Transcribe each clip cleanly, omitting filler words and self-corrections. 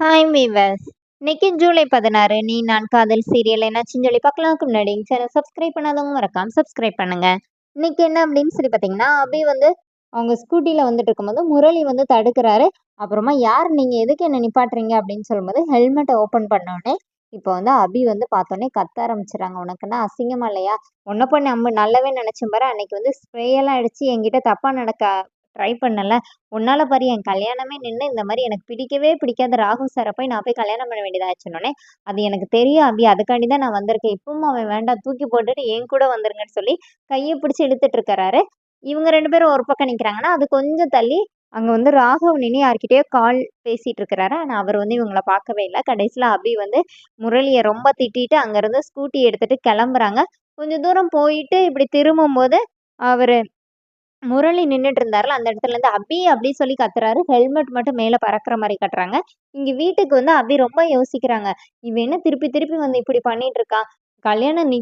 Hi viewers. இன்னைக்கு ஜூலை 16 நீ நான் காதல் சீரியல் என்னாச்சுன்னு சொல்லி பார்க்கலாம்க்கு முன்னாடி சேனல் சப்ஸ்கிரைப் பண்ணாதவங்க மறக்காம சப்ஸ்கிரைப் பண்ணுங்க. இன்னைக்கு என்ன அப்படின்னு சொல்லி பார்த்தீங்கன்னா, அபி வந்து அவங்க ஸ்கூட்டில வந்துட்டு இருக்கும்போது முரளி வந்து தடுக்கிறாரு. அப்புறமா யார் நீங்க எதுக்கு என்ன நிப்பாட்டுறீங்க அப்படின்னு சொல்லும்போது ஹெல்மெட்டை ஓப்பன் பண்ணோடனே இப்போ வந்து அபி வந்து பார்த்தோன்னே கத்த ஆரம்பிச்சிடறாங்க. உனக்குன்னா அசிங்கமா இல்லையா? உன்ன போய் நம்ம நல்லவே நினைச்சேன் பாரு. அன்னைக்கு வந்து ஸ்ப்ரே எல்லாம் அடிச்சு என்கிட்ட தப்பா நடக்க ட்ரை பண்ணல. உன்னால பாரு என் கல்யாணமே நின்னு இந்த மாரி எனக்கு பிடிக்கவே பிடிக்காத ராகு சார போய் நான் போய் கல்யாணம் பண்ண வேண்டியதா ஆச்சுன்னோனே, அது எனக்கு தெரியும் அபி. அதுக்காண்டி தான் நான் வந்திருக்கேன். இப்பவும் அவன் வேண்டாம் தூக்கி போட்டுட்டு என் கூட வந்துருங்கன்னு சொல்லி கைய பிடிச்சு இழுத்துட்டு இருக்காரு. இவங்க 2 பேரும் ஒரு பக்கம் நிக்கிறாங்கன்னா, அது கொஞ்சம் தள்ளி அங்க வந்து ராகவ் நின்னு யார்கிட்டயோ கால் பேசிட்டு இருக்கிறாரு. ஆனா அவர் வந்து இவங்கள பார்க்கவே இல்ல. கடைசியில அபி வந்து முரளிய ரொம்ப திட்டிட்டு அங்கருந்து ஸ்கூட்டி எடுத்துட்டு கிளம்புறாங்க. கொஞ்சம் தூரம் போயிட்டு இப்படி திரும்பும்போது அவரு முரளி நின்னுட்டு இருந்தார்ல, அந்த இடத்துல இருந்து அபி அப்டி சொல்லி கத்துறாரு. ஹெல்மெட் மட்டும் மேல பறக்குற மாரி காட்டுறாங்க. இங்க வீட்டுக்கு வந்து அபி ரொம்ப யோசிக்கிறாங்க. இவன் என்ன திருப்பி திருப்பி வந்து இப்படி பண்ணிட்டு இருக்கான். கல்யாணம்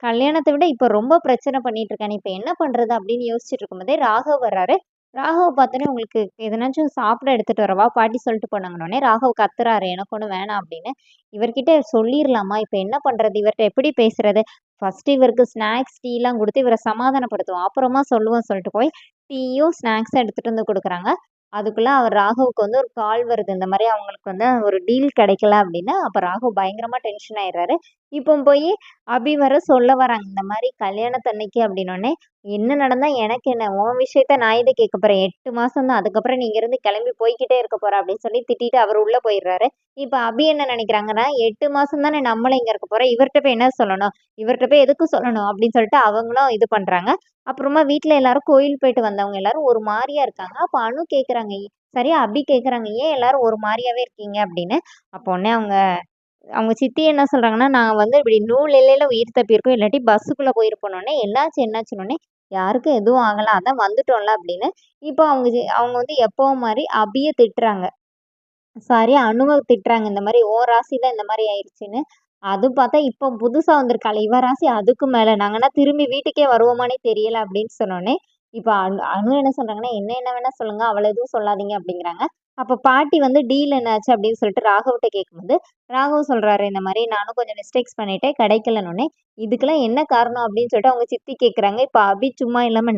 கல்யாணத்த விட இப்ப ரொம்ப பிரச்சனை பண்ணிட்டு இருக்கானே. இப்ப என்ன பண்றது அப்படின்னு யோசிச்சுட்டு இருக்கும்போதே ராகவ் வர்றாரு. ராகவ பார்த்தோனே உங்களுக்கு எதனாச்சும் சாப்பிட எடுத்துட்டு வரவா? பாட்டி சொல்லிட்டு போனாங்கன்னோனே, ராகவ் கத்துறாரு. எனக்கு ஒண்ணும் வேணாம் அப்படின்னு. இவர்கிட்ட சொல்லிரலாமா? இப்ப என்ன பண்றது? இவர்ட்ட எப்படி பேசுறது? ஃபர்ஸ்ட்டு இவருக்கு ஸ்நாக்ஸ், டீலாம் குடுத்து இவர சமாதானப்படுத்துவோம். அப்புறமா சொல்லுவோம் சொல்லிட்டு போய் டீயும், ஸ்நாக்ஸும் எடுத்துட்டு வந்து குடுக்குறாங்க. அதுக்குள்ள அவர் ராகவுக்கு வந்து ஒரு கால் வருது. இந்த மாரி அவங்களுக்கு வந்து ஒரு டீல் கிடைக்கல அப்படின்னு. அப்ப ராகவ் பயங்கரமா டென்ஷன் ஆயிடுறாரு. இப்போ போயி அபி வேற சொல்ல வராங்க. இந்த மாரி கல்யாணத்தன்னைக்கு அப்படின்னோனே, "என்ன நடந்தா எனக்கு என்ன? உன் விஷயத்த நான் எதுக்கு கேட்க போறேன்? 8 மாசம் தான். அதுக்கப்புறம் நீ இங்கேருந்து கிளம்பி போய்க்கிட்டே இருக்க போற" அப்படின்னு சொல்லி திட்டிட்டு அவர் உள்ள போயிடுறாரு. இப்ப அபி என்ன நினைக்கிறாங்கன்னா, 8 மாசம் தானே நம்மளும் இங்க இருக்க போறோம். இவர்ட்ட போய் என்ன சொல்லணும்? இவர்ட்ட போய் எதுக்கு சொல்லணும்? அப்படின்னு சொல்லிட்டு அவங்களும் இது பண்றாங்க. அப்புறமா வீட்ல எல்லாரும் கோயில் போயிட்டு வந்தவங்க எல்லாரும் ஒரு மாரியா இருக்காங்க. அப்ப அனு கேட்குறாங்க. சரியா அபி கேட்குறாங்க, "ஏன் எல்லாரும் ஒரு மாரியாவே இருக்கீங்க?" அப்படின்னு. அப்போ உடனே அவங்க அவங்க சித்தி என்ன சொல்றாங்கன்னா, "நாங்க வந்து இப்படி நூல் எல்லையில உயிர் தப்பியிருக்கோம். இல்லாட்டி பஸ்ஸுக்குள்ள போயிருப்போன்னோனே, என்னாச்சு என்னாச்சுன்னோனே, யாருக்கும் எதுவும் ஆகல. அதான் வந்துட்டோம்ல" அப்படின்னு. இப்போ அவங்க வந்து எப்பவும் மாரி அபிய திட்டுறாங்க. சாரி அணுவ திட்டுறாங்க. இந்த மாரி உன் ராசி தான் இந்த மாரி ஆயிருச்சுன்னு. அது பார்த்தா இப்போ புதுசா வந்திருக்காளே இவ ராசி அதுக்கும் மேல. நாங்கன்னா திரும்பி வீட்டுக்கே வருவோமான்னே தெரியல அப்படின்னு சொன்னோனே, இப்ப அனு என்ன சொல்றாங்கன்னா, "என்ன என்ன வேணா சொல்லுங்க. அவள எதுவும் சொல்லாதீங்க" அப்படிங்கிறாங்க. அப்ப பாட்டி வந்து டீல் என்னாச்சு அப்படின்னு சொல்லிட்டு ராகவ்ட்ட கேட்கும்போது, ராகவ் சொல்றாரு, "இந்த மாரி நானும் கொஞ்சம் மிஸ்டேக்ஸ் பண்ணிட்டேன். கிடைக்கலன்னோனே, இதுக்கெல்லாம் என்ன காரணம்?" அப்படின்னு சொல்லிட்டு அவங்க சித்தி கேட்குறாங்க. இப்ப அபி சும்மா இல்லாம,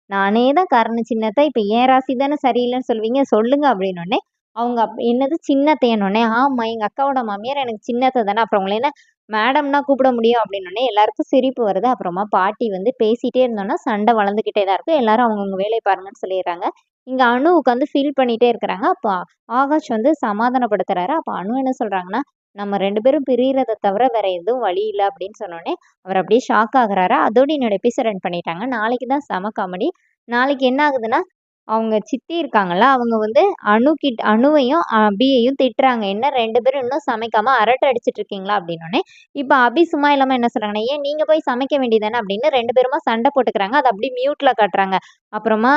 நானே தான் காரணம் சின்னத்த. இப்ப என் ராசி தானே சரியில்லன்னு சொல்லுவீங்க. சொல்லுங்க அப்படின்னோனே, அவங்க என்னது சின்ன அத்தையன்னோனே, ஆமா எங்க அக்காவோட மாமியார் எனக்கு சின்ன அத்தை தானே. அப்புறம் உங்கள என்ன மேடம்னா கூப்பிட முடியும் அப்படின்னோனே, எல்லாருக்கும் சிரிப்பு வருது. அப்புறமா பாட்டி வந்து பேசிட்டே இருந்தோம்னா, சண்டை வளர்ந்துக்கிட்டே தான் இருக்கும். எல்லாரும் அவங்கவங்க வேலைய பாருங்கன்னு சொல்லிடுறாங்க. இங்க அனு உட்காந்து ஃபீல் பண்ணிட்டே இருக்கிறாங்க. அப்ப ஆகாஷ் வந்து சமாதானப்படுத்துறாரு. அப்ப அனு என்ன சொல்றாங்கன்னா, நம்ம 2 பேரும் பிரியறத தவிர வேற எதுவும் வழி இல்ல அப்படின்னு சொன்னோனே, அவர் அப்படியே ஷாக் ஆகுறாரு. அதோட என்னோட எபிசோட் ரன் பண்ணிட்டாங்க. நாளைக்கு தான் செம காமெடி. நாளைக்கு என்ன ஆகுதுன்னா, அவங்க சித்தி இருக்காங்கல்ல, அவங்க வந்து அனுவையும், அபியையும் திட்டுறாங்க. "என்ன 2 பேரும் இன்னும் சமைக்காம அரட்டை அடிச்சுட்டு இருக்கீங்களா?" அப்படின்னோனே, இப்ப அபி சும்மா இல்லாம என்ன சொல்றாங்கன்னா, "ஏன் நீங்க போய் சமைக்க வேண்டியது தானே?" அப்படின்னு 2 பேருமா சண்டை போட்டுக்கிறாங்க. அத அப்படியே மியூட்ல காட்டுறாங்க. அப்புறமா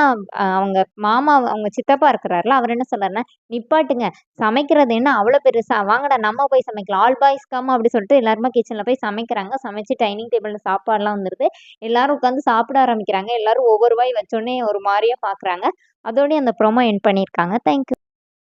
அவங்க மாமா அவங்க சித்தப்பா இருக்கிறார்ல, அவர் என்ன சொல்றாருன்னா, "நிப்பாட்டுங்க. சமைக்கிறது என்ன அவ்வளோ பெருசா? வாங்கடா நம்ம போய் சமைக்கலாம். ஆல் பாய்ஸ் கம்" அப்படி சொல்லிட்டு எல்லாருமா கிச்சன்ல போய் சமைக்கிறாங்க. சமைச்சு டைனிங் டேபிள்ல சாப்பாடுலாம் வந்துருது. எல்லாரும் உட்காந்து சாப்பிட ஆரம்பிக்கிறாங்க. எல்லாரும் ஒவ்வொரு வாய் வச்சோனே ஒரு மாரியா பார்க்குறாங்க. அதோடயே அந்த ப்ரோமோ எண்ட் பண்ணியிருக்காங்க. Thank you.